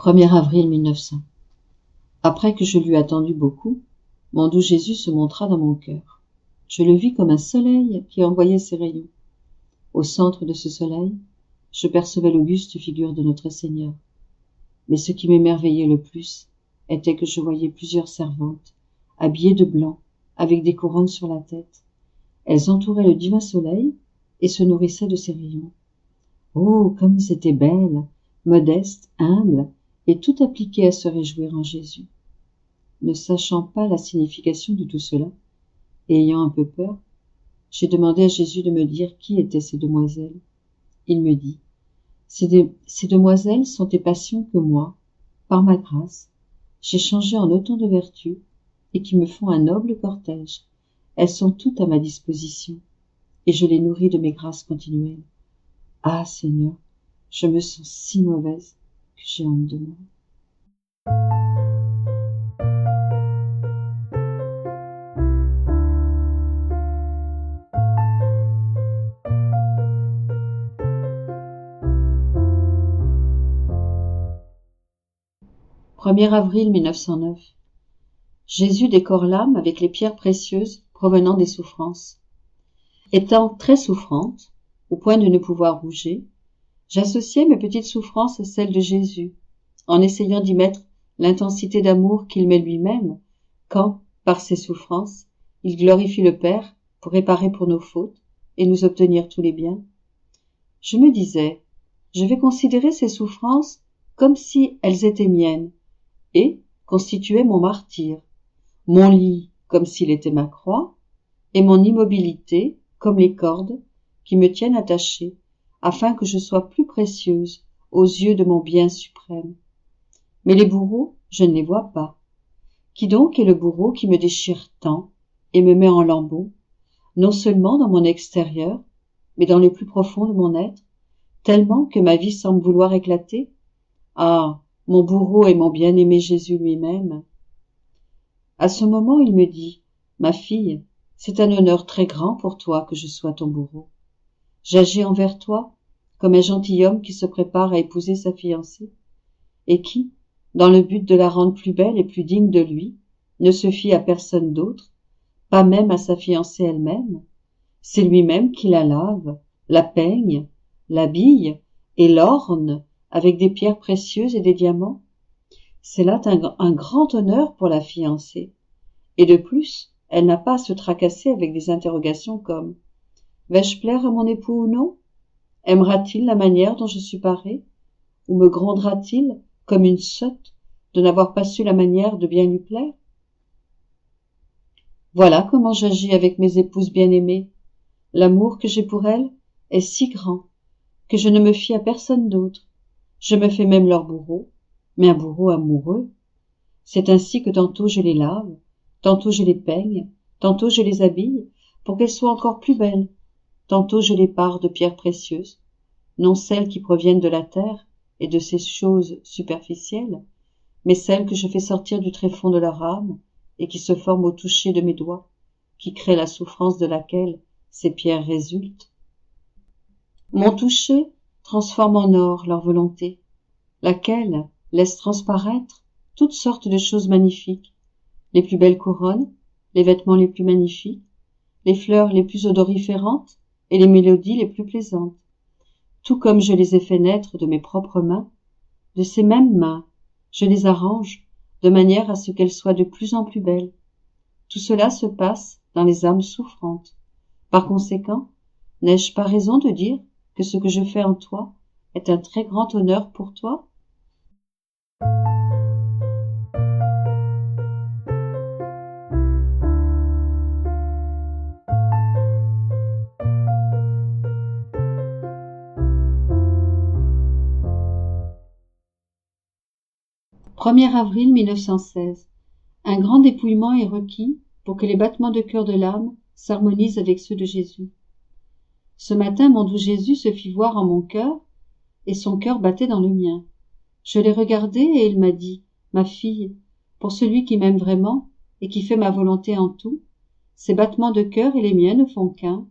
1er avril 1900. Après que je l'eus attendu beaucoup, mon doux Jésus se montra dans mon cœur. Je le vis comme un soleil qui envoyait ses rayons. Au centre de ce soleil, je percevais l'auguste figure de notre Seigneur. Mais ce qui m'émerveillait le plus était que je voyais plusieurs servantes, habillées de blanc, avec des couronnes sur la tête. Elles entouraient le divin soleil et se nourrissaient de ses rayons. Oh, comme elles étaient belles, modestes, humbles, et tout appliquées à se réjouir en Jésus. Ne sachant pas la signification de tout cela, et ayant un peu peur, j'ai demandé à Jésus de me dire qui étaient ces demoiselles. Il me dit, ces demoiselles sont des passions que moi, par ma grâce, j'ai changées en autant de vertus, et qui me font un noble cortège. Elles sont toutes à ma disposition, et je les nourris de mes grâces continuelles. Ah, Seigneur, je me sens si mauvaise que j'ai honte de moi. « 1er avril 1909. Jésus décore l'âme avec les pierres précieuses provenant des souffrances. Étant très souffrante, au point de ne pouvoir bouger, j'associais mes petites souffrances à celles de Jésus, en essayant d'y mettre l'intensité d'amour qu'il met lui-même, quand, par ses souffrances, il glorifie le Père pour réparer pour nos fautes et nous obtenir tous les biens. Je me disais, je vais considérer ces souffrances comme si elles étaient miennes, et constituaient mon martyre, mon lit comme s'il était ma croix, et mon immobilité comme les cordes qui me tiennent attachée, afin que je sois plus précieuse aux yeux de mon bien suprême. Mais les bourreaux, je ne les vois pas. Qui donc est le bourreau qui me déchire tant et me met en lambeaux, non seulement dans mon extérieur, mais dans le plus profond de mon être, tellement que ma vie semble vouloir éclater? Ah, mon bourreau est mon bien-aimé Jésus lui-même. À ce moment, il me dit, « Ma fille, c'est un honneur très grand pour toi que je sois ton bourreau. J'agis envers toi comme un gentilhomme qui se prépare à épouser sa fiancée, et qui, dans le but de la rendre plus belle et plus digne de lui, ne se fie à personne d'autre, pas même à sa fiancée elle-même. C'est lui-même qui la lave, la peigne, l'habille et l'orne avec des pierres précieuses et des diamants. C'est là un grand honneur pour la fiancée. Et de plus, elle n'a pas à se tracasser avec des interrogations comme « Vais-je plaire à mon époux ou non? Aimera-t-il la manière dont je suis parée? Ou me grondera-t-il comme une sotte de n'avoir pas su la manière de bien lui plaire? » Voilà comment j'agis avec mes épouses bien-aimées. L'amour que j'ai pour elles est si grand que je ne me fie à personne d'autre. Je me fais même leur bourreau, mais un bourreau amoureux. C'est ainsi que tantôt je les lave, tantôt je les peigne, tantôt je les habille, pour qu'elles soient encore plus belles. Tantôt je les pare de pierres précieuses, non celles qui proviennent de la terre et de ces choses superficielles, mais celles que je fais sortir du tréfonds de leur âme et qui se forment au toucher de mes doigts, qui créent la souffrance de laquelle ces pierres résultent. Mon toucher transforme en or leur volonté, laquelle laisse transparaître toutes sortes de choses magnifiques, les plus belles couronnes, les vêtements les plus magnifiques, les fleurs les plus odoriférantes et les mélodies les plus plaisantes. Tout comme je les ai fait naître de mes propres mains, de ces mêmes mains, je les arrange de manière à ce qu'elles soient de plus en plus belles. Tout cela se passe dans les âmes souffrantes. Par conséquent, n'ai-je pas raison de dire que ce que je fais en toi est un très grand honneur pour toi? « 1er avril 1916. Un grand dépouillement est requis pour que les battements de cœur de l'âme s'harmonisent avec ceux de Jésus. Ce matin, mon doux Jésus se fit voir en mon cœur, et son cœur battait dans le mien. Je l'ai regardé et il m'a dit, « Ma fille, pour celui qui m'aime vraiment et qui fait ma volonté en tout, ces battements de cœur et les miens ne font qu'un.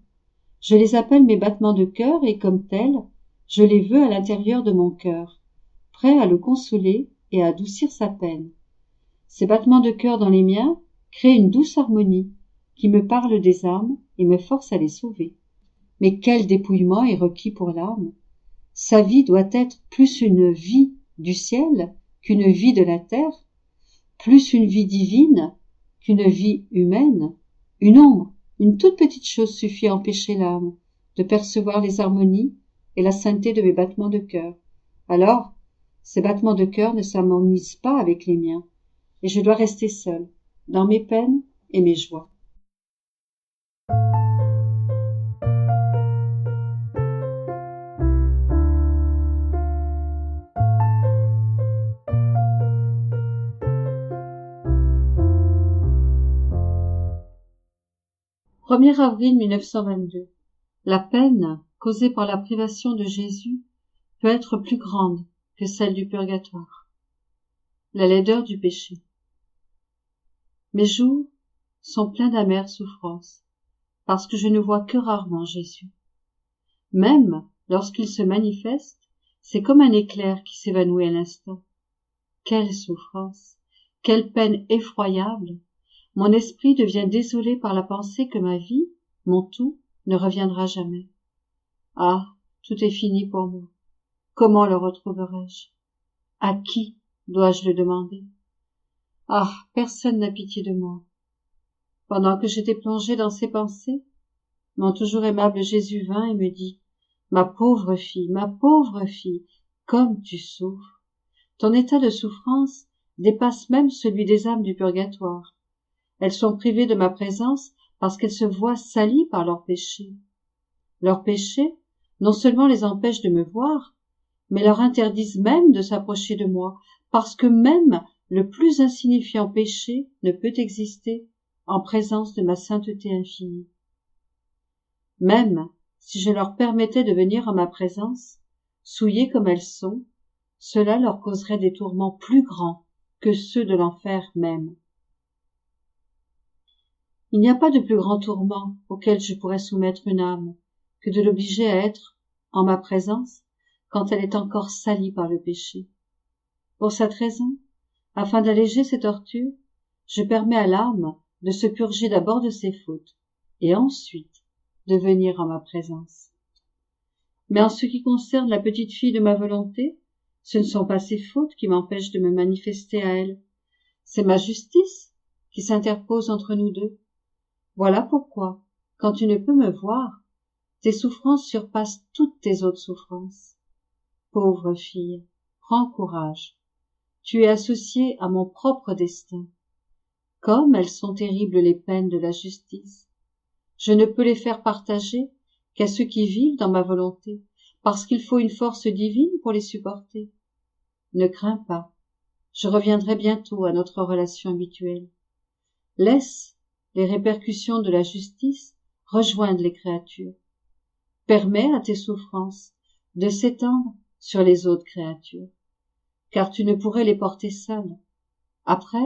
Je les appelle mes battements de cœur et comme tels, je les veux à l'intérieur de mon cœur, prêts à le consoler et à adoucir sa peine. Ses battements de cœur dans les miens créent une douce harmonie qui me parle des âmes et me force à les sauver. Mais quel dépouillement est requis pour l'âme! Sa vie doit être plus une vie du ciel qu'une vie de la terre, plus une vie divine qu'une vie humaine. Une ombre, une toute petite chose suffit à empêcher l'âme de percevoir les harmonies et la sainteté de mes battements de cœur. Alors, ces battements de cœur ne s'harmonisent pas avec les miens, et je dois rester seule, dans mes peines et mes joies. « 1er avril 1922. La peine causée par la privation de Jésus peut être plus grande que celle du purgatoire. La laideur du péché. Mes jours sont pleins d'amères souffrances, parce que je ne vois que rarement Jésus. Même lorsqu'il se manifeste, c'est comme un éclair qui s'évanouit à l'instant. Quelle souffrance, quelle peine effroyable! Mon esprit devient désolé par la pensée que ma vie, mon tout, ne reviendra jamais. Ah, tout est fini pour moi. Comment le retrouverai-je? À qui dois-je le demander? Ah, personne n'a pitié de moi. Pendant que j'étais plongée dans ces pensées, mon toujours aimable Jésus vint et me dit: ma pauvre fille, comme tu souffres. Ton état de souffrance dépasse même celui des âmes du purgatoire. Elles sont privées de ma présence parce qu'elles se voient salies par leurs péchés. Leurs péchés non seulement les empêchent de me voir, mais leur interdisent même de s'approcher de moi, parce que même le plus insignifiant péché ne peut exister en présence de ma sainteté infinie. Même si je leur permettais de venir en ma présence, souillées comme elles sont, cela leur causerait des tourments plus grands que ceux de l'enfer même. Il n'y a pas de plus grand tourment auquel je pourrais soumettre une âme que de l'obliger à être en ma présence quand elle est encore salie par le péché. Pour cette raison, afin d'alléger ces tortures, je permets à l'âme de se purger d'abord de ses fautes et ensuite de venir en ma présence. Mais en ce qui concerne la petite fille de ma volonté, ce ne sont pas ses fautes qui m'empêchent de me manifester à elle, c'est ma justice qui s'interpose entre nous deux. Voilà pourquoi, quand tu ne peux me voir, tes souffrances surpassent toutes tes autres souffrances. Pauvre fille, prends courage. Tu es associée à mon propre destin. Comme elles sont terribles les peines de la justice, je ne peux les faire partager qu'à ceux qui vivent dans ma volonté, parce qu'il faut une force divine pour les supporter. Ne crains pas, je reviendrai bientôt à notre relation habituelle. Laisse les répercussions de la justice rejoindre les créatures. Permets à tes souffrances de s'étendre sur les autres créatures, car tu ne pourrais les porter seule. Après,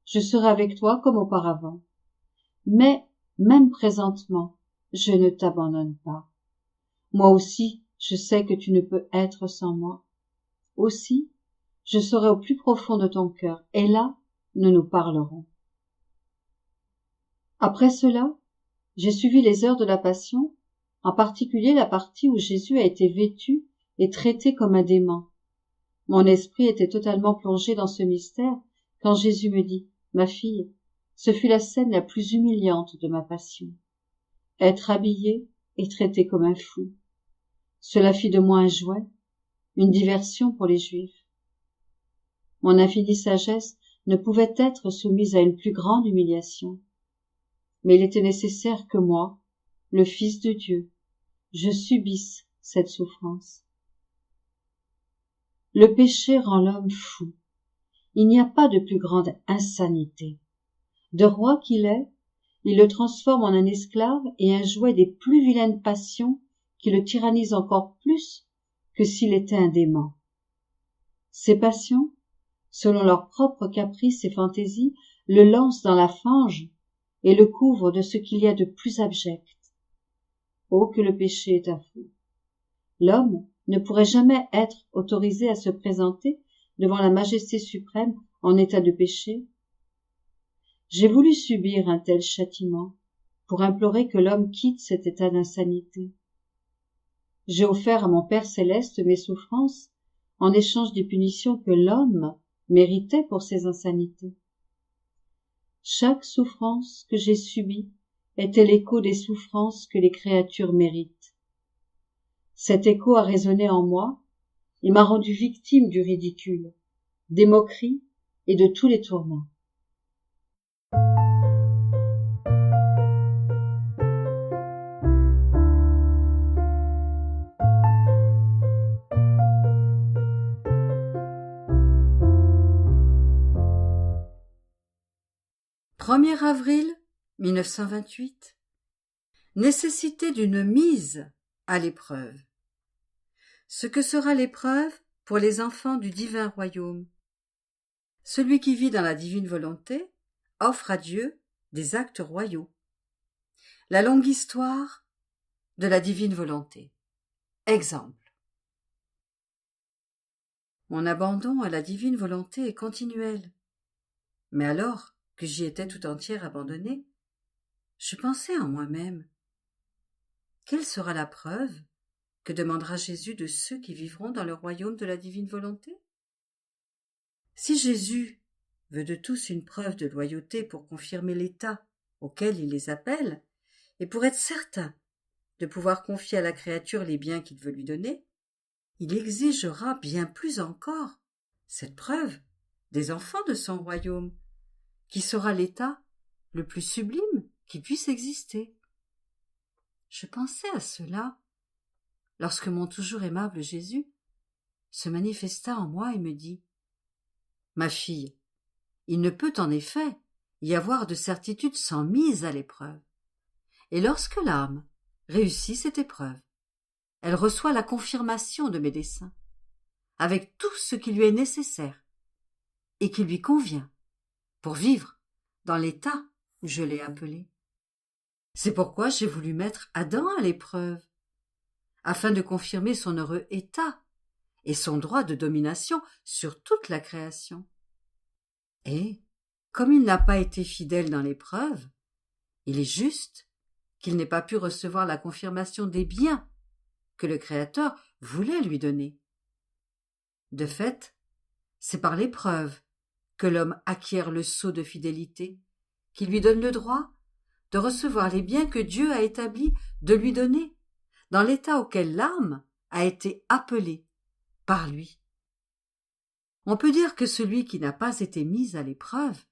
je serai avec toi comme auparavant. Mais, même présentement, je ne t'abandonne pas. Moi aussi, je sais que tu ne peux être sans moi. Aussi, je serai au plus profond de ton cœur, et là, nous nous parlerons. Après cela, j'ai suivi les heures de la Passion, en particulier la partie où Jésus a été vêtu et traité comme un dément. Mon esprit était totalement plongé dans ce mystère quand Jésus me dit: ma fille, ce fut la scène la plus humiliante de ma passion. Être habillé et traité comme un fou. Cela fit de moi un jouet, une diversion pour les Juifs. Mon infinie sagesse ne pouvait être soumise à une plus grande humiliation. Mais il était nécessaire que moi, le Fils de Dieu, je subisse cette souffrance. Le péché rend l'homme fou. Il n'y a pas de plus grande insanité. De roi qu'il est, il le transforme en un esclave et un jouet des plus vilaines passions qui le tyrannisent encore plus que s'il était un dément. Ces passions, selon leurs propres caprices et fantaisies, le lancent dans la fange et le couvrent de ce qu'il y a de plus abject. Oh, que le péché est affreux! L'homme ne pourrait jamais être autorisé à se présenter devant la majesté suprême en état de péché? J'ai voulu subir un tel châtiment pour implorer que l'homme quitte cet état d'insanité. J'ai offert à mon Père céleste mes souffrances en échange des punitions que l'homme méritait pour ses insanités. Chaque souffrance que j'ai subie était l'écho des souffrances que les créatures méritent. Cet écho a résonné en moi et m'a rendu victime du ridicule, des moqueries et de tous les tourments. Er avril 1928. Nécessité d'une mise à l'épreuve. Ce que sera l'épreuve pour les enfants du divin royaume. Celui qui vit dans la divine volonté offre à Dieu des actes royaux. La longue histoire de la divine volonté. Exemple. Mon abandon à la divine volonté est continuel. Mais alors que j'y étais tout entière abandonnée, je pensais en moi-même. Quelle sera la preuve que demandera Jésus de ceux qui vivront dans le royaume de la divine volonté? Si Jésus veut de tous une preuve de loyauté pour confirmer l'état auquel il les appelle, et pour être certain de pouvoir confier à la créature les biens qu'il veut lui donner, il exigera bien plus encore cette preuve des enfants de son royaume, qui sera l'état le plus sublime qui puisse exister. Je pensais à cela lorsque mon toujours aimable Jésus se manifesta en moi et me dit « Ma fille, il ne peut en effet y avoir de certitude sans mise à l'épreuve. Et lorsque l'âme réussit cette épreuve, elle reçoit la confirmation de mes desseins, avec tout ce qui lui est nécessaire et qui lui convient pour vivre dans l'état où je l'ai appelé. C'est pourquoi j'ai voulu mettre Adam à l'épreuve, afin de confirmer son heureux état et son droit de domination sur toute la création. Et, comme il n'a pas été fidèle dans l'épreuve, il est juste qu'il n'ait pas pu recevoir la confirmation des biens que le Créateur voulait lui donner. De fait, c'est par l'épreuve que l'homme acquiert le sceau de fidélité, qui lui donne le droit de recevoir les biens que Dieu a établi de lui donner, dans l'état auquel l'âme a été appelée par lui. On peut dire que celui qui n'a pas été mis à l'épreuve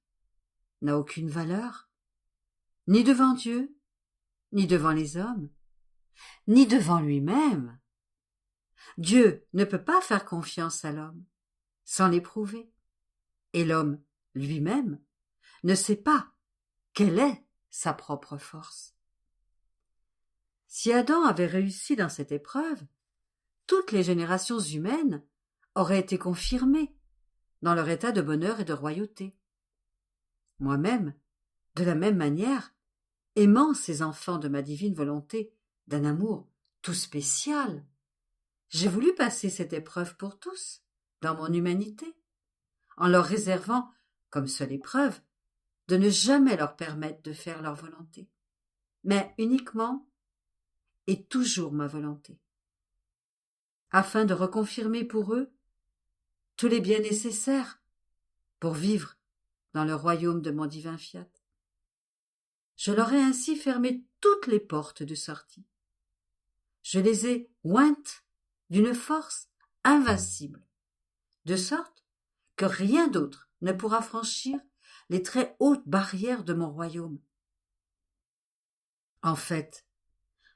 n'a aucune valeur, ni devant Dieu, ni devant les hommes, ni devant lui-même. Dieu ne peut pas faire confiance à l'homme sans l'éprouver, et l'homme lui-même ne sait pas quelle est sa propre force. Si Adam avait réussi dans cette épreuve, toutes les générations humaines auraient été confirmées dans leur état de bonheur et de royauté. Moi-même, de la même manière, aimant ces enfants de ma divine volonté d'un amour tout spécial, j'ai voulu passer cette épreuve pour tous, dans mon humanité, en leur réservant, comme seule épreuve, de ne jamais leur permettre de faire leur volonté, mais uniquement et toujours ma volonté, afin de reconfirmer pour eux tous les biens nécessaires pour vivre dans le royaume de mon divin fiat. Je leur ai ainsi fermé toutes les portes de sortie. Je les ai ointes d'une force invincible, de sorte que rien d'autre ne pourra franchir les très hautes barrières de mon royaume. En fait,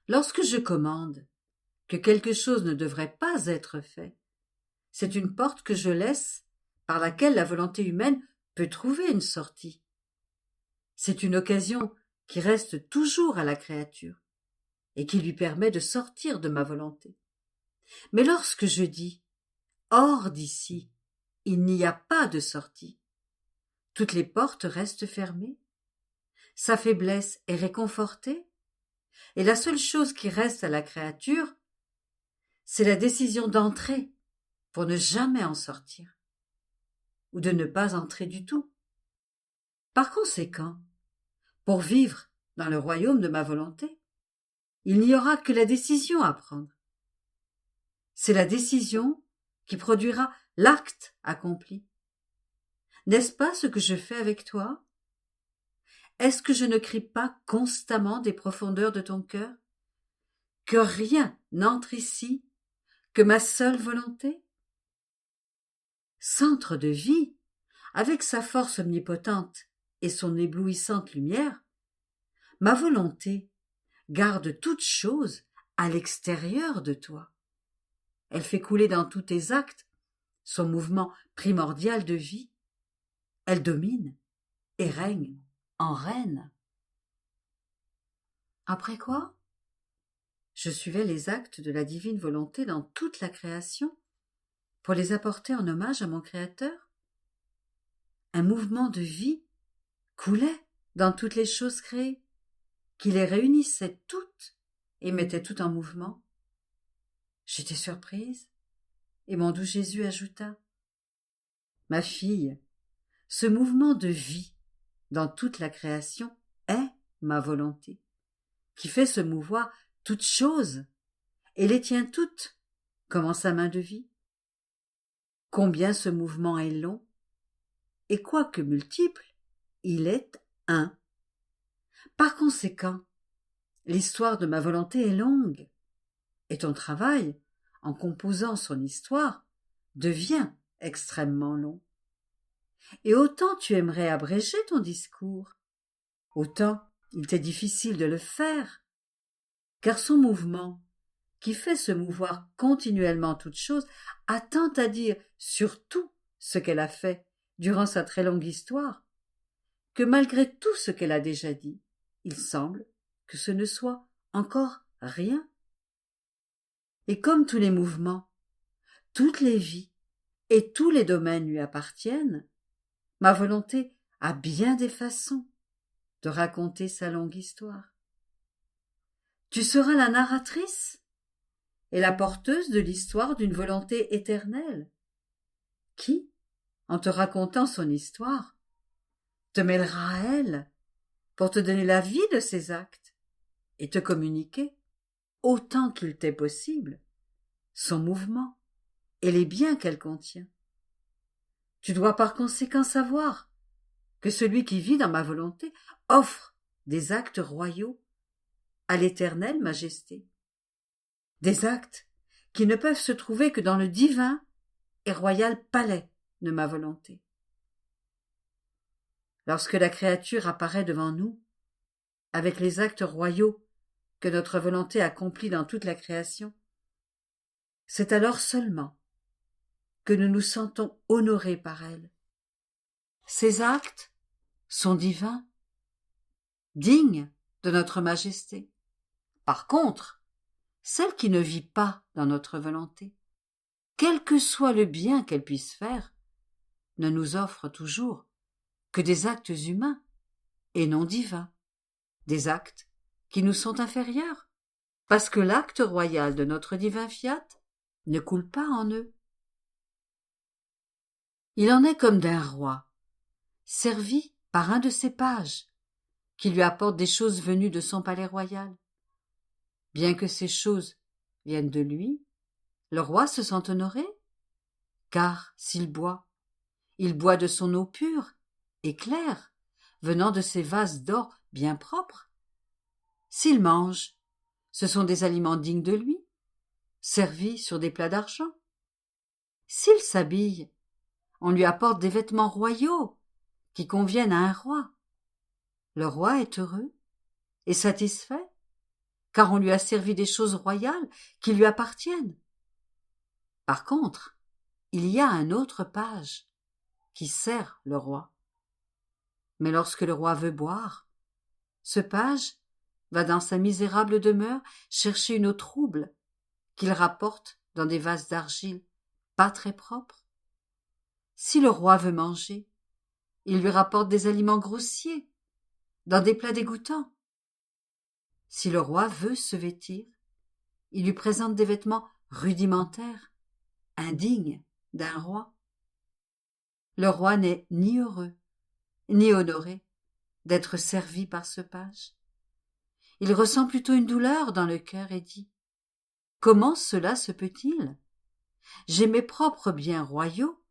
lorsque je commande que quelque chose ne devrait pas être fait, c'est une porte que je laisse par laquelle la volonté humaine peut trouver une sortie. C'est une occasion qui reste toujours à la créature et qui lui permet de sortir de ma volonté. Mais lorsque je dis « hors d'ici », il n'y a pas de sortie. Toutes les portes restent fermées. Sa faiblesse est réconfortée. Et la seule chose qui reste à la créature, c'est la décision d'entrer pour ne jamais en sortir. ou de ne pas entrer du tout. Par conséquent, pour vivre dans le royaume de ma volonté, il n'y aura que la décision à prendre. C'est la décision qui produira l'acte accompli. N'est-ce pas ce que je fais avec toi? Est-ce que je ne crie pas constamment des profondeurs de ton cœur que rien n'entre ici que ma seule volonté? Centre de vie, avec sa force omnipotente et son éblouissante lumière, ma volonté garde toute chose à l'extérieur de toi. Elle fait couler dans tous tes actes son mouvement primordial de vie. Elle domine et règne en reine. Après quoi, je suivais les actes de la divine volonté dans toute la création pour les apporter en hommage à mon Créateur. Un mouvement de vie coulait dans toutes les choses créées, qui les réunissait toutes et mettait tout en mouvement. J'étais surprise, et mon doux Jésus ajouta: « Ma fille, ce mouvement de vie dans toute la création est ma volonté, qui fait se mouvoir toutes choses et les tient toutes comme en sa main de vie. Combien ce mouvement est long, et quoique multiple, il est un. Par conséquent, l'histoire de ma volonté est longue, et ton travail, en composant son histoire, devient extrêmement long. Et autant tu aimerais abréger ton discours, autant il t'est difficile de le faire, car son mouvement, qui fait se mouvoir continuellement toute chose, a tant à dire sur tout ce qu'elle a fait durant sa très longue histoire, que malgré tout ce qu'elle a déjà dit, il semble que ce ne soit encore rien. Et comme tous les mouvements, toutes les vies et tous les domaines lui appartiennent, ma volonté a bien des façons de raconter sa longue histoire. Tu seras la narratrice et la porteuse de l'histoire d'une volonté éternelle, qui, en te racontant son histoire, te mêlera à elle pour te donner la vie de ses actes et te communiquer, autant qu'il t'est possible, son mouvement et les biens qu'elle contient. Tu dois par conséquent savoir que celui qui vit dans ma volonté offre des actes royaux à l'éternelle majesté, des actes qui ne peuvent se trouver que dans le divin et royal palais de ma volonté. Lorsque la créature apparaît devant nous, avec les actes royaux que notre volonté accomplit dans toute la création, c'est alors seulement que nous nous sentons honorés par elle. Ces actes sont divins, dignes de notre majesté. Par contre, celle qui ne vit pas dans notre volonté, quel que soit le bien qu'elle puisse faire, ne nous offre toujours que des actes humains et non divins, des actes qui nous sont inférieurs, parce que l'acte royal de notre divin fiat ne coule pas en eux. Il en est comme d'un roi, servi par un de ses pages, qui lui apporte des choses venues de son palais royal. Bien que ces choses viennent de lui, le roi se sent honoré, car s'il boit, il boit de son eau pure et claire, venant de ses vases d'or bien propres. S'il mange, ce sont des aliments dignes de lui, servis sur des plats d'argent. S'il s'habille, on lui apporte des vêtements royaux qui conviennent à un roi. Le roi est heureux et satisfait, car on lui a servi des choses royales qui lui appartiennent. Par contre, il y a un autre page qui sert le roi. Mais lorsque le roi veut boire, ce page va dans sa misérable demeure chercher une eau trouble qu'il rapporte dans des vases d'argile pas très propres. Si le roi veut manger, il lui rapporte des aliments grossiers dans des plats dégoûtants. Si le roi veut se vêtir, il lui présente des vêtements rudimentaires, indignes d'un roi. Le roi n'est ni heureux, ni honoré d'être servi par ce page. Il ressent plutôt une douleur dans le cœur et dit « Comment cela se peut-il ? J'ai mes propres biens royaux,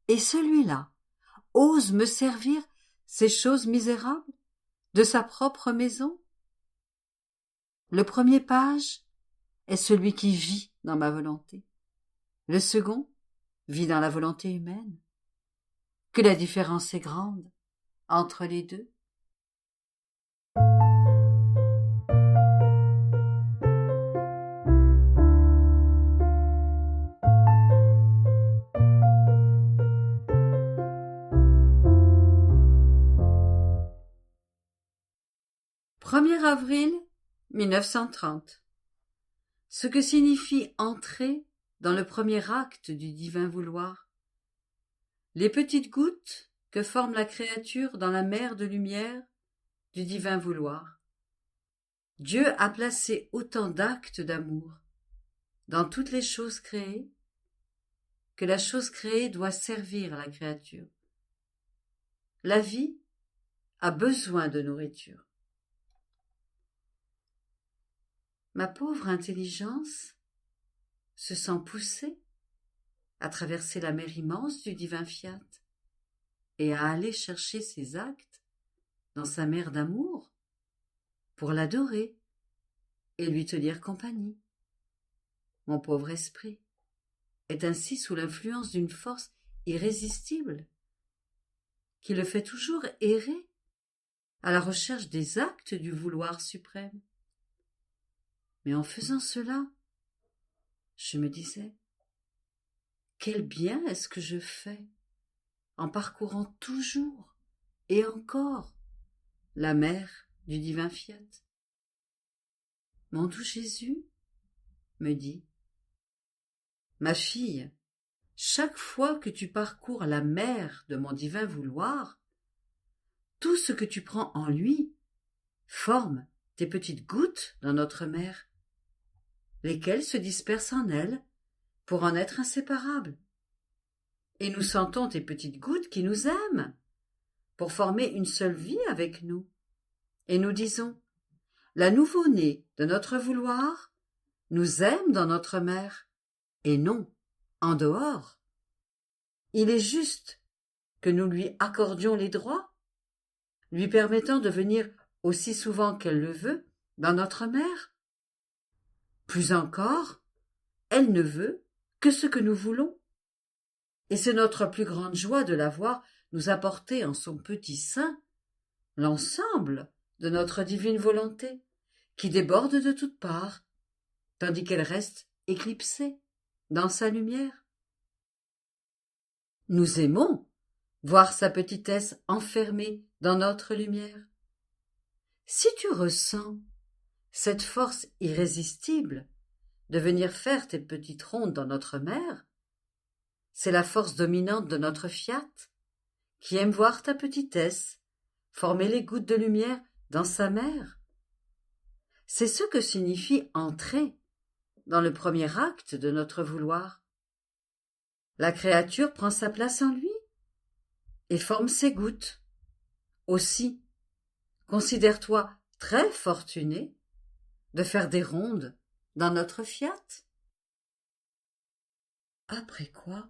et celui-là ose me servir ces choses misérables de sa propre maison ?» Le premier page est celui qui vit dans ma volonté. Le second vit dans la volonté humaine. Que la différence est grande entre les deux. Premier avril 1930. Ce que signifie entrer dans le premier acte du divin vouloir. Les petites gouttes que forme la créature dans la mer de lumière du divin vouloir. Dieu a placé autant d'actes d'amour dans toutes les choses créées que la chose créée doit servir à la créature. La vie a besoin de nourriture. Ma pauvre intelligence se sent poussée à traverser la mer immense du divin fiat et à aller chercher ses actes dans sa mer d'amour pour l'adorer et lui tenir compagnie. Mon pauvre esprit est ainsi sous l'influence d'une force irrésistible qui le fait toujours errer à la recherche des actes du vouloir suprême. Mais en faisant cela, je me disais, quel bien est-ce que je fais en parcourant toujours et encore la mer du divin fiat. Mon doux Jésus me dit, ma fille, chaque fois que tu parcours la mer de mon divin vouloir, tout ce que tu prends en lui forme tes petites gouttes dans notre mer, lesquelles se dispersent en elle pour en être inséparables. Et nous sentons tes petites gouttes qui nous aiment, pour former une seule vie avec nous. Et nous disons, la nouveau-née de notre vouloir nous aime dans notre mer, et non en dehors. Il est juste que nous lui accordions les droits, lui permettant de venir aussi souvent qu'elle le veut dans notre mer. Plus encore, elle ne veut que ce que nous voulons. Et c'est notre plus grande joie de la voir nous apporter en son petit sein l'ensemble de notre divine volonté, qui déborde de toutes parts, tandis qu'elle reste éclipsée dans sa lumière. Nous aimons voir sa petitesse enfermée dans notre lumière. Si tu ressens cette force irrésistible de venir faire tes petites rondes dans notre mer, c'est la force dominante de notre fiat, qui aime voir ta petitesse former les gouttes de lumière dans sa mer. C'est ce que signifie entrer dans le premier acte de notre vouloir. La créature prend sa place en lui et forme ses gouttes. Aussi, considère-toi très fortuné de faire des rondes dans notre fiat. Après quoi,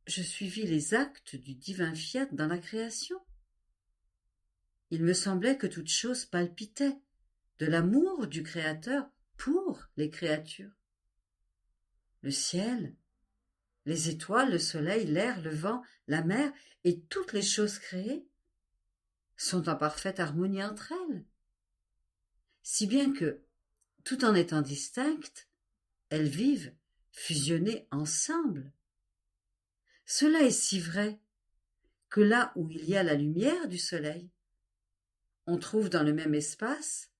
je suivis les actes du divin fiat dans la création. Il me semblait que toute chose palpitait de l'amour du Créateur pour les créatures. Le ciel, les étoiles, le soleil, l'air, le vent, la mer et toutes les choses créées sont en parfaite harmonie entre elles, si bien que, tout en étant distinctes, elles vivent fusionnées ensemble. Cela est si vrai que là où il y a la lumière du soleil, on trouve dans le même espace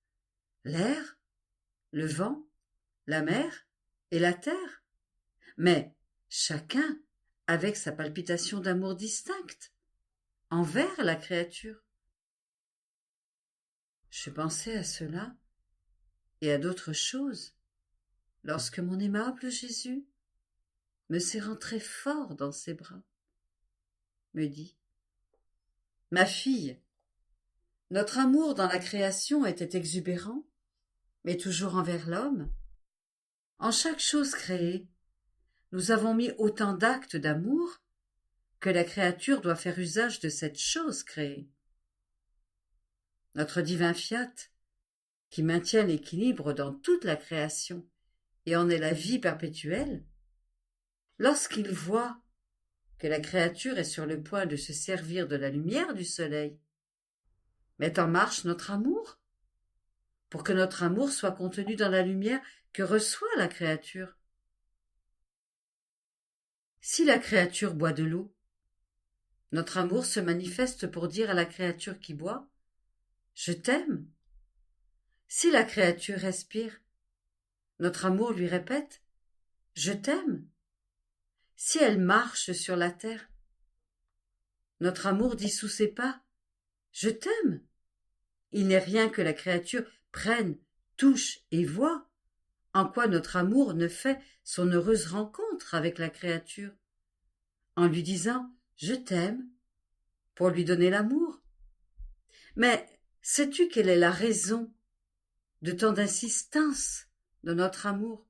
l'air, le vent, la mer et la terre, mais chacun avec sa palpitation d'amour distincte envers la créature. Je pensais à cela et à d'autres choses lorsque mon aimable Jésus me serrant très fort dans ses bras me dit. Ma fille, notre amour dans la création était exubérant, mais toujours envers l'homme. En chaque chose créée, nous avons mis autant d'actes d'amour que la créature doit faire usage de cette chose créée. Notre divin fiat, qui maintient l'équilibre dans toute la création et en est la vie perpétuelle, lorsqu'il voit que la créature est sur le point de se servir de la lumière du soleil, met en marche notre amour, pour que notre amour soit contenu dans la lumière que reçoit la créature. Si la créature boit de l'eau, notre amour se manifeste pour dire à la créature qui boit « Je t'aime ». Si la créature respire, notre amour lui répète « Je t'aime ». Si elle marche sur la terre, notre amour dit sous ses pas « Je t'aime ». Il n'est rien que la créature prenne, touche et voie en quoi notre amour ne fait son heureuse rencontre avec la créature, en lui disant « Je t'aime » pour lui donner l'amour. Mais sais-tu quelle est la raison de tant d'insistance de notre amour?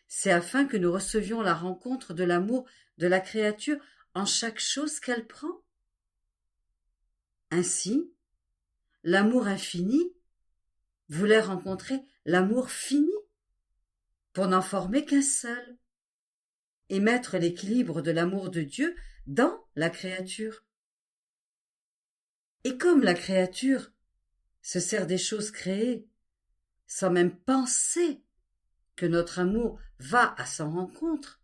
C'est afin que nous recevions la rencontre de l'amour de la créature en chaque chose qu'elle prend. Ainsi, l'amour infini voulait rencontrer l'amour fini pour n'en former qu'un seul et mettre l'équilibre de l'amour de Dieu dans la créature. Et comme la créature se sert des choses créées sans même penser que notre amour va à son rencontre,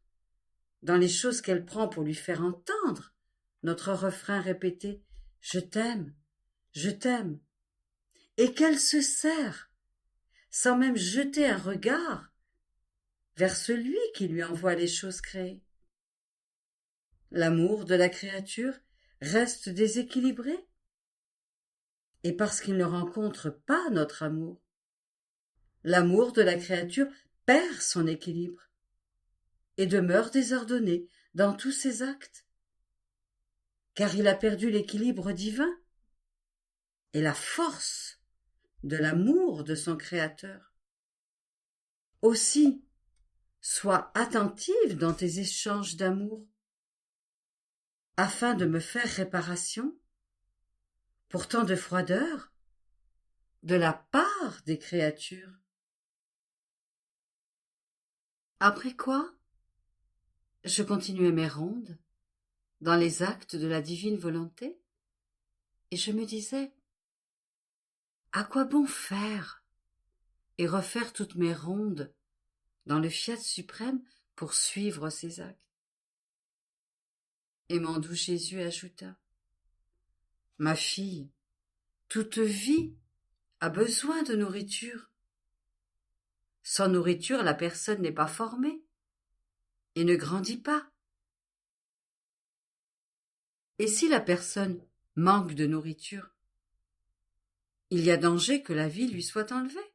dans les choses qu'elle prend pour lui faire entendre notre refrain répété « Je t'aime, je t'aime », et qu'elle se sert, sans même jeter un regard vers celui qui lui envoie les choses créées. L'amour de la créature reste déséquilibré, et parce qu'il ne rencontre pas notre amour, l'amour de la créature perd son équilibre et demeure désordonné dans tous ses actes, car il a perdu l'équilibre divin et la force de l'amour de son Créateur. Aussi, sois attentive dans tes échanges d'amour, afin de me faire réparation pour tant de froideur de la part des créatures. Après quoi, je continuais mes rondes dans les actes de la divine volonté, et je me disais, à quoi bon faire et refaire toutes mes rondes dans le fiat suprême pour suivre ces actes? Et mon doux Jésus ajouta, ma fille, toute vie a besoin de nourriture. Sans nourriture, la personne n'est pas formée et ne grandit pas. Et si la personne manque de nourriture, il y a danger que la vie lui soit enlevée.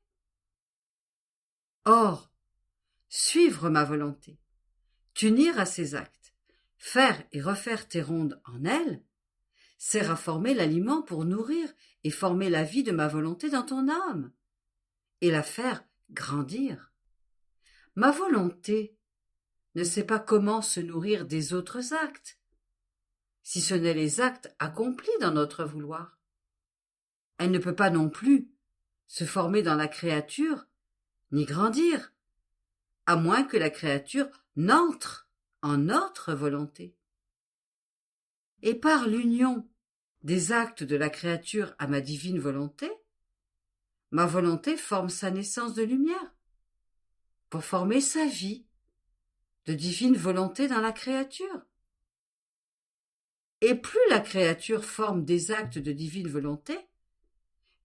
Or, suivre ma volonté, t'unir à ses actes, faire et refaire tes rondes en elle, sert à former l'aliment pour nourrir et former la vie de ma volonté dans ton âme, et la faire grandir. Ma volonté ne sait pas comment se nourrir des autres actes, si ce n'est les actes accomplis dans notre vouloir. Elle ne peut pas non plus se former dans la créature, ni grandir, à moins que la créature n'entre en notre volonté. Et par l'union des actes de la créature à ma divine volonté, ma volonté forme sa naissance de lumière, pour former sa vie de divine volonté dans la créature. Et plus la créature forme des actes de divine volonté,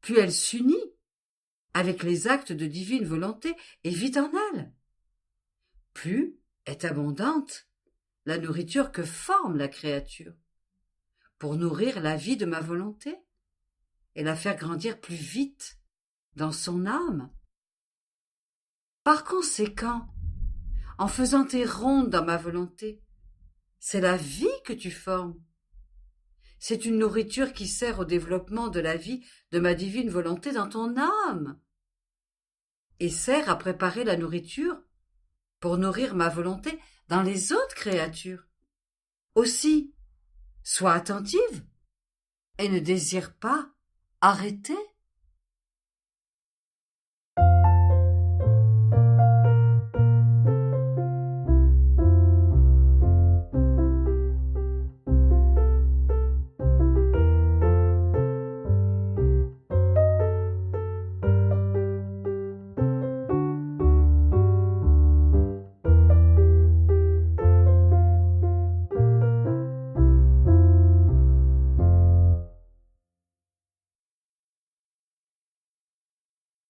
plus elle s'unit avec les actes de divine volonté et vit en elle. Plus est abondante la nourriture que forme la créature, pour nourrir la vie de ma volonté et la faire grandir plus vite dans son âme. Par conséquent, en faisant tes rondes dans ma volonté, c'est la vie que tu formes c'est une nourriture qui sert au développement de la vie de ma divine volonté dans ton âme, et sert à préparer la nourriture pour nourrir ma volonté dans les autres créatures. Aussi, sois attentive et ne désire pas arrêter.